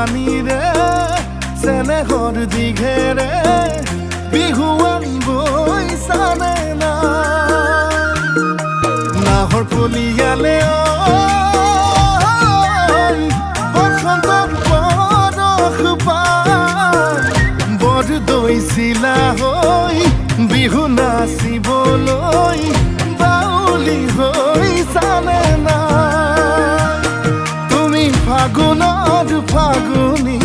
পানীৰে চেনেহৰ দিঘেৰে বিহুৱান বৈছানে না নাহৰ কলিয়ালে বসন্তৰ বৰষ পাই বৰ দৈছিলা হৈ বিহু নাচিবলৈ বাউলি হৈছানে না তুমি ফাগুনৰ ফাগুনী